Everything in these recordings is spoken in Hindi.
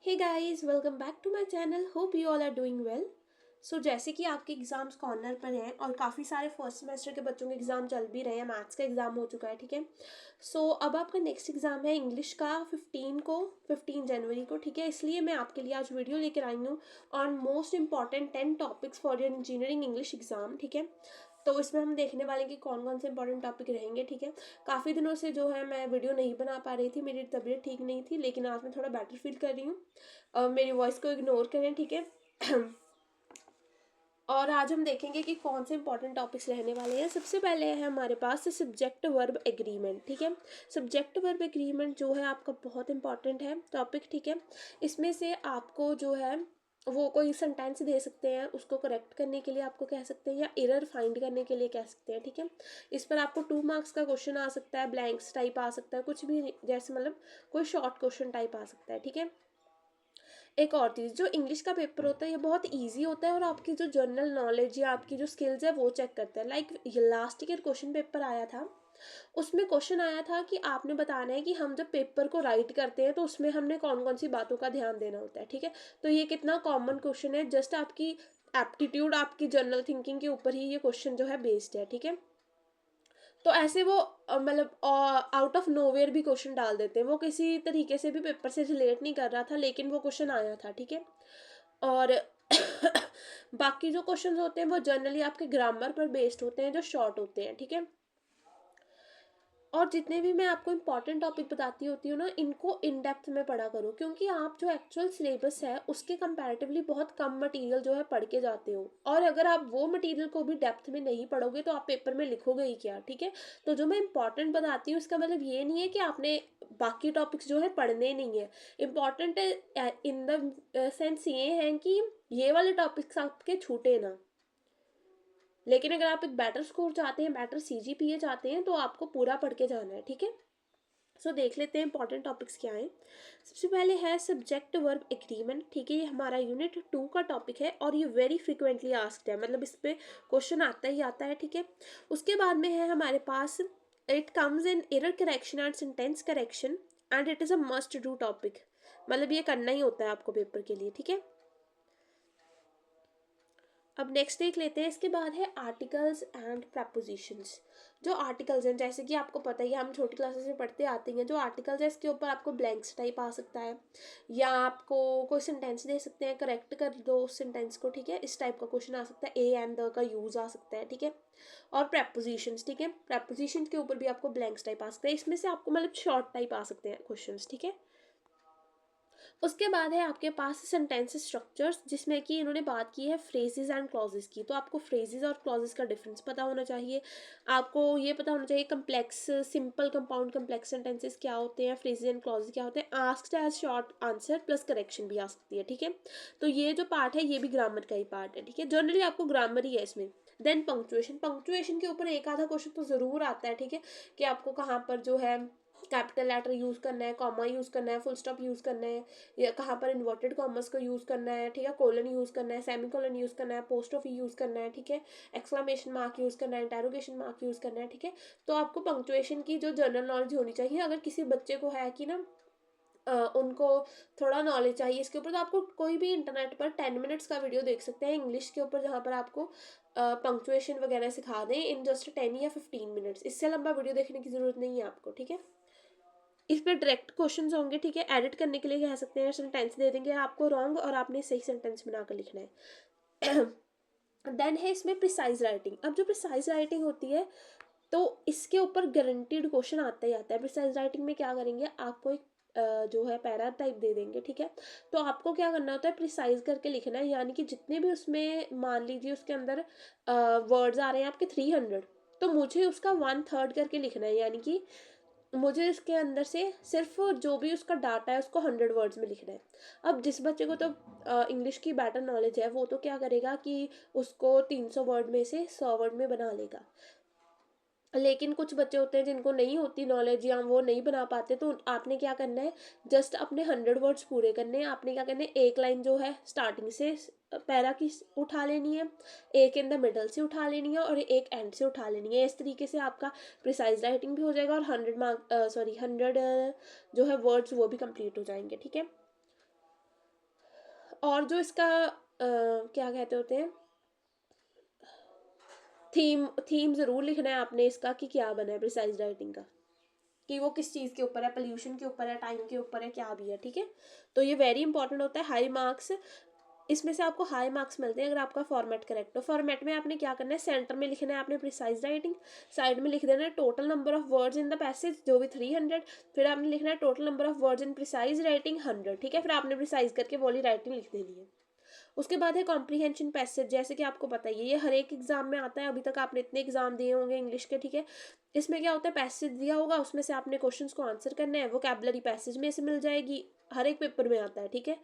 Hey guys, welcome back to my channel. Hope you all are doing well. So जैसे कि आपके एग्जाम्स कॉर्नर पर हैं और काफ़ी सारे फर्स्ट सेमेस्टर के बच्चों के एग्ज़ाम चल भी रहे हैं। मैथ्स का एग्ज़ाम हो चुका है, ठीक है। सो अब आपका नेक्स्ट एग्ज़ाम है इंग्लिश का 15 जनवरी को, ठीक है। इसलिए मैं आपके लिए आज वीडियो लेकर आई हूँ on most important 10 topics for your engineering English exam, ठीक है। तो इसमें हम देखने वाले हैं कि कौन कौन से इंपॉर्टेंट टॉपिक रहेंगे, ठीक है। काफ़ी दिनों से जो है मैं वीडियो नहीं बना पा रही थी, मेरी तबीयत ठीक नहीं थी, लेकिन आज मैं थोड़ा बेटर फील कर रही हूँ। मेरी वॉइस को इग्नोर करें, ठीक है। और आज हम देखेंगे कि कौन से इंपॉर्टेंट टॉपिक्स रहने वाले हैं। सबसे पहले है हमारे पास सब्जेक्ट वर्ब एग्रीमेंट, ठीक है। सब्जेक्ट वर्ब एग्रीमेंट जो है आपका बहुत इंपॉर्टेंट है टॉपिक, ठीक है। इसमें से आपको जो है वो कोई सेंटेंस दे सकते हैं, उसको करेक्ट करने के लिए आपको कह सकते हैं, या एरर फाइंड करने के लिए कह सकते हैं, ठीक है। इस पर आपको 2 मार्क्स का क्वेश्चन आ सकता है, ब्लैंक्स टाइप आ सकता है, कुछ भी, जैसे मतलब कोई शॉर्ट क्वेश्चन टाइप आ सकता है, ठीक है। एक और चीज़, जो इंग्लिश का पेपर होता है ये बहुत इजी होता है और आपकी जो जनरल नॉलेज या आपकी जो स्किल्स है वो चेक करता है। Like last year question paper आया था, उसमें क्वेश्चन आया था कि आपने बताना है कि हम जब पेपर को राइट करते हैं तो उसमें हमने कौन कौन सी बातों का ध्यान देना होता है, ठीक है। तो ये कितना कॉमन क्वेश्चन है, जस्ट आपकी एप्टीट्यूड, आपकी जनरल थिंकिंग के ऊपर ही ये क्वेश्चन जो है बेस्ड है, ठीक है। तो ऐसे वो मतलब आउट ऑफ नोवेयर भी क्वेश्चन डाल देते हैं। वो किसी तरीके से भी पेपर से रिलेट नहीं कर रहा था, लेकिन वो क्वेश्चन आया था, ठीक है। और बाकी जो क्वेश्चंस होते हैं वो जनरली आपके ग्रामर पर बेस्ड होते हैं, जो शॉर्ट होते हैं, ठीक है। और जितने भी मैं आपको इंपॉर्टेंट टॉपिक बताती होती हूँ ना, इनको इन डेप्थ में पढ़ा करो, क्योंकि आप जो एक्चुअल सिलेबस है उसके कंपैरेटिवली बहुत कम मटेरियल जो है पढ़ के जाते हो। और अगर आप वो मटेरियल को भी डेप्थ में नहीं पढ़ोगे तो आप पेपर में लिखोगे ही क्या, ठीक है। तो जो मैं इंपॉर्टेंट बताती हूँ इसका मतलब ये नहीं है कि आपने बाकी टॉपिक्स जो है पढ़ने नहीं है। इम्पॉर्टेंट इन द सेंस ये है कि ये वाले टॉपिक्स आपके छूटे ना। लेकिन अगर आप एक बेटर स्कोर चाहते हैं, बेटर सीजीपीए चाहते हैं, तो आपको पूरा पढ़ के जाना है, ठीक है। सो देख लेते हैं इंपॉर्टेंट टॉपिक्स क्या हैं। सबसे पहले है सब्जेक्ट वर्ब एग्रीमेंट, ठीक है। ये हमारा यूनिट 2 का टॉपिक है और ये वेरी फ्रिक्वेंटली आस्क्ड है, मतलब इस पे क्वेश्चन आता ही आता है, ठीक है। उसके बाद में है हमारे पास it comes in error correction and sentence correction and it is a must do topic, मतलब ये करना ही होता है आपको पेपर के लिए, ठीक है। अब नेक्स्ट देख लेते हैं। इसके बाद है आर्टिकल्स एंड प्रपोजिशंस। जो आर्टिकल्स हैं, जैसे कि आपको पता ही है, हम छोटी क्लासेस में पढ़ते आते हैं, जो आर्टिकल्स है इसके ऊपर आपको ब्लैंक्स टाइप आ सकता है, या आपको कोई सेंटेंस दे सकते हैं, करेक्ट कर दो उस सेंटेंस को, ठीक है। इस टाइप का क्वेश्चन आ सकता है, ए एंड द का यूज़ आ सकता है, ठीक है। और प्रपोजिशंस, ठीक है, प्रपोजिशन के ऊपर भी आपको ब्लैंक्स टाइप आ सकता है। इसमें से आपको मतलब शॉर्ट टाइप आ सकते हैं क्वेश्चन, ठीक है। उसके बाद है आपके पास सेंटेंस स्ट्रक्चर्स, जिसमें कि इन्होंने बात की है फ्रेजेस एंड क्लॉजेस की। तो आपको फ्रेजेस और क्लॉजेस का डिफरेंस पता होना चाहिए। आपको ये पता होना चाहिए complex, simple, compound, complex sentences क्या होते हैं, फ्रेजेस एंड क्लॉजेस क्या होते हैं। Asked as short answer plus correction भी आ सकती है, ठीक है। तो ये जो पार्ट है ये भी ग्रामर का ही पार्ट है, ठीक है। जनरली आपको ग्रामर ही है इसमें। देन पंक्चुएशन, पंक्चुएशन के ऊपर एक आधा क्वेश्चन तो ज़रूर आता है, ठीक है, कि आपको कहाँ पर जो है कैपिटल लेटर यूज़ करना है, कॉमा यूज़ करना है, फुल स्टॉप यूज़ करना है, या कहाँ पर इन्वर्टेड कॉमर्स को यूज़ करना है, ठीक है, कोलन यूज़ करना है, सेमी कोलन यूज़ करना है, पोस्टोफी यूज़ करना है, ठीक है, एक्सक्लेमेशन मार्क यूज़ करना है, इंटेरोगेशन मार्क यूज़ करना है, ठीक है। तो आपको पंक्चुएशन की जो जनरल नॉलेज होनी चाहिए। अगर किसी बच्चे को है कि ना उनको थोड़ा नॉलेज चाहिए इसके ऊपर, तो आपको कोई भी इंटरनेट पर 10 मिनट्स का वीडियो देख सकते हैं इंग्लिश के ऊपर, जहाँ पर आपको पंक्चुएशन वगैरह सिखा दें इन जस्ट 10 या 15 मिनट्स। इससे लंबा वीडियो देखने की ज़रूरत नहीं है आपको, ठीक है। इस पे डायरेक्ट क्वेश्चंस होंगे, ठीक है। एडिट करने के लिए कह सकते हैं, सेंटेंस दे देंगे आपको रॉन्ग और आपने सही सेंटेंस बनाकर लिखना है। देन है इसमें प्रिसाइज राइटिंग। अब जो प्रिसाइज राइटिंग होती है तो इसके ऊपर गारंटीड क्वेश्चन आता ही आता है। प्रिसाइज राइटिंग में क्या करेंगे, आपको एक जो है पैरा टाइप दे देंगे, ठीक है। तो आपको क्या करना होता है, प्रिसाइज करके लिखना है, यानी कि जितने भी उसमें मान लीजिए उसके अंदर वर्ड्स आ रहे हैं आपके 300, तो मुझे उसका 1/3 करके लिखना है, यानी कि मुझे इसके अंदर से सिर्फ जो भी उसका डाटा है उसको 100 वर्ड्स में लिखना है। अब जिस बच्चे को तो इंग्लिश की बेटर नॉलेज है, वो तो क्या करेगा कि उसको 300 वर्ड में से 100 वर्ड में बना लेगा। लेकिन कुछ बच्चे होते हैं जिनको नहीं होती नॉलेज या वो नहीं बना पाते, तो आपने क्या करना है, जस्ट अपने 100 वर्ड्स पूरे करने हैं। आपने क्या करना है, एक लाइन जो है स्टार्टिंग से पैरा की उठा लेनी है, एक इन द मिडल से उठा लेनी है और एक एंड से उठा लेनी है। इस तरीके से आपका प्रिसाइज राइटिंग भी हो जाएगा और 100 जो है वर्ड्स वो भी कंप्लीट हो जाएंगे, ठीक है। और जो इसका क्या कहते होते हैं, थीम थीम ज़रूर लिखना है आपने इसका कि क्या बना है प्रिसाइज राइटिंग का, कि वो किस चीज़ के ऊपर है, पोल्यूशन के ऊपर है, टाइम के ऊपर है, क्या भी है, ठीक है। तो ये वेरी इंपॉर्टेंट होता है। हाई मार्क्स, इसमें से आपको हाई मार्क्स मिलते हैं अगर आपका फॉर्मेट करेक्ट हो। फॉर्मेट में आपने क्या करना है, सेंटर में लिखना है आपने प्रिसाइज राइटिंग, साइड में लिख देना है total number of words in the passage जो भी 300, फिर आपने लिखना है total number of words in precise writing 100, ठीक है। फिर आपने प्रिसाइज करके वाली राइटिंग लिख देनी है। उसके बाद है कॉम्प्रीहेंशन पैसेज, जैसे कि आपको पता ही है ये हर एक एग्जाम में आता है, अभी तक आपने इतने एग्जाम दिए होंगे इंग्लिश के, ठीक है। इसमें क्या होता है, पैसेज दिया होगा, उसमें से आपने क्वेश्चंस को आंसर करना है, वोकैबुलरी पैसेज में से मिल जाएगी, हर एक पेपर में आता है, ठीक है।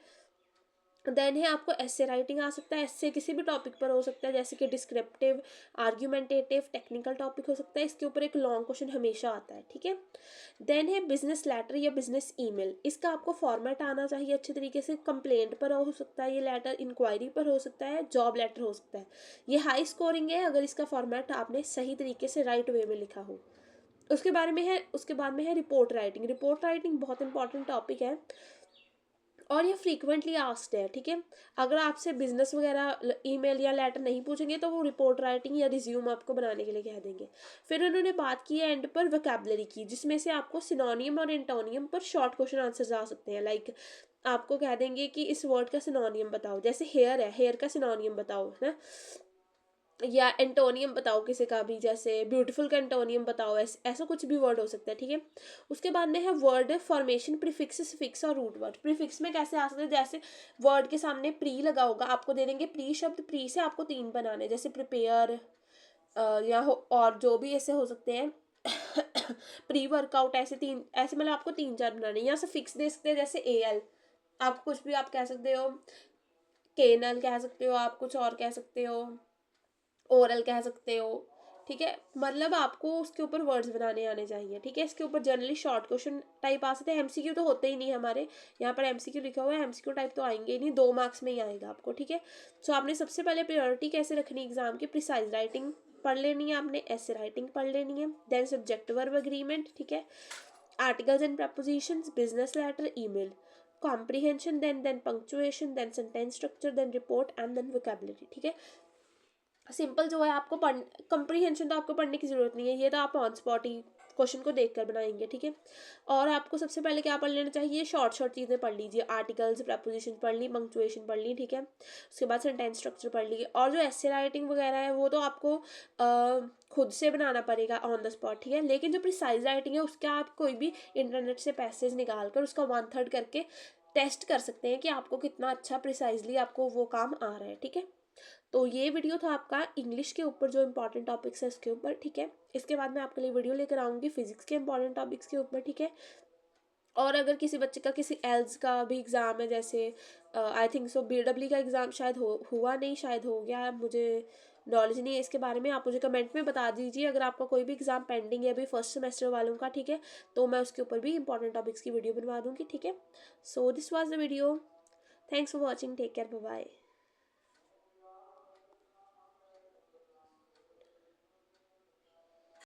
देन है आपको एसे राइटिंग आ सकता है, एसे किसी भी टॉपिक पर हो सकता है, जैसे कि डिस्क्रिप्टिव, आर्ग्यूमेंटेटिव, टेक्निकल टॉपिक हो सकता है, इसके ऊपर एक लॉन्ग क्वेश्चन हमेशा आता है, ठीक है। देन है बिजनेस लेटर या बिजनेस ईमेल, इसका आपको फॉर्मेट आना चाहिए अच्छे तरीके से। कंप्लेंट पर हो सकता है ये लेटर, इंक्वायरी पर हो सकता है, जॉब लेटर हो सकता है। ये हाई स्कोरिंग है अगर इसका फॉर्मेट आपने सही तरीके से राइट वे में लिखा हो। उसके बाद में है रिपोर्ट राइटिंग। रिपोर्ट राइटिंग बहुत इंपॉर्टेंट टॉपिक है और ये फ्रीक्वेंटली आस्क्ड है, ठीक है। अगर आपसे बिजनेस वगैरह ईमेल या लेटर नहीं पूछेंगे तो वो रिपोर्ट राइटिंग या रिज्यूम आपको बनाने के लिए कह देंगे। फिर उन्होंने बात की है एंड पर वोकैबुलरी की, जिसमें से आपको सिनोनियम और एंटोनियम पर शॉर्ट क्वेश्चन आंसर आ सकते हैं। लाइक आपको कह देंगे कि इस वर्ड का सिनोनियम बताओ, जैसे हेयर है, हेयर का सिनोनियम बताओ, है ना, या एंटोनियम बताओ किसी का भी, जैसे ब्यूटीफुल का एंटोनियम बताओ, ऐसा कुछ भी वर्ड हो सकता है, ठीक है। उसके बाद में है वर्ड फॉर्मेशन, प्रीफिक्स, सफिक्स और रूट वर्ड। प्रीफिक्स में कैसे आ सकते हैं, जैसे वर्ड के सामने प्री लगा होगा, आपको दे देंगे प्री शब्द, प्री से आपको 3 बनाने, जैसे प्रिपेयर और जो भी ऐसे हो सकते हैं प्री वर्कआउट, ऐसे 3, ऐसे मतलब आपको 3-4 बनाने। या सफिक्स दे सकते हैं, जैसे एल, आप कुछ भी आप कह सकते हो, केनल कह सकते हो, आप कुछ और कह सकते हो, ओरल कह सकते हो, ठीक है। मतलब आपको उसके ऊपर वर्ड्स बनाने आने चाहिए, ठीक है। इसके ऊपर जनरली शॉर्ट क्वेश्चन टाइप आ सकते हैं, एमसीक्यू तो होते ही नहीं हमारे यहाँ पर, एमसीक्यू लिखा हुआ है, एमसीक्यू टाइप तो आएंगे ही नहीं, 2 मार्क्स में ही आएगा आपको, ठीक है। सो आपने सबसे पहले प्रायोरिटी कैसे रखनी एग्जाम की, प्रिसाइज राइटिंग पढ़ लेनी है आपने, ऐसे राइटिंग पढ़ लेनी है, देन सब्जेक्ट वर्ब एग्रीमेंट, ठीक है, articles and prepositions, business letter, email, comprehension, then punctuation, then sentence structure, then report and then vocabulary, ठीक है। सिंपल जो है आपको कंप्रीहेंशन तो आपको पढ़ने की ज़रूरत नहीं है, ये तो आप ऑन स्पॉट ही क्वेश्चन को देखकर बनाएंगे, ठीक है। और आपको सबसे पहले क्या पढ़ लेना चाहिए, शॉर्ट शॉर्ट चीज़ें पढ़ लीजिए, आर्टिकल्स, प्रपोजिशन पढ़ ली, पंक्चुएशन पढ़ ली, ठीक है। उसके बाद सेंटेंस स्ट्रक्चर पढ़ ली, और जो एसे राइटिंग वगैरह है वो तो आपको खुद से बनाना पड़ेगा ऑन द स्पॉट, ठीक है। लेकिन जो प्रिसाइज राइटिंग है उसका आप कोई भी इंटरनेट से पैसेज निकाल कर उसका 1/3 करके टेस्ट कर सकते हैं कि आपको कितना अच्छा प्रिसाइजली आपको वो काम आ रहा है, ठीक है। तो ये वीडियो था आपका इंग्लिश के ऊपर जो इंपॉर्टेंट टॉपिक्स है उसके ऊपर, ठीक है। इसके बाद मैं आपके लिए वीडियो लेकर आऊँगी फिजिक्स के इंपॉर्टेंट टॉपिक्स के ऊपर, ठीक है। और अगर किसी बच्चे का किसी एल्स का भी एग्ज़ाम है, जैसे आई थिंक सो BW का एग्ज़ाम शायद हुआ नहीं, शायद हो गया, मुझे नॉलेज नहीं है इसके बारे में, आप मुझे कमेंट में बता दीजिए अगर आपका कोई भी एग्ज़ाम पेंडिंग है अभी फर्स्ट सेमेस्टर वालों का, ठीक है। तो मैं उसके ऊपर भी इंपॉर्टेंट टॉपिक्स की वीडियो बनवा दूँगी, ठीक है। So this was the video, thanks for watching, take care, bye bye.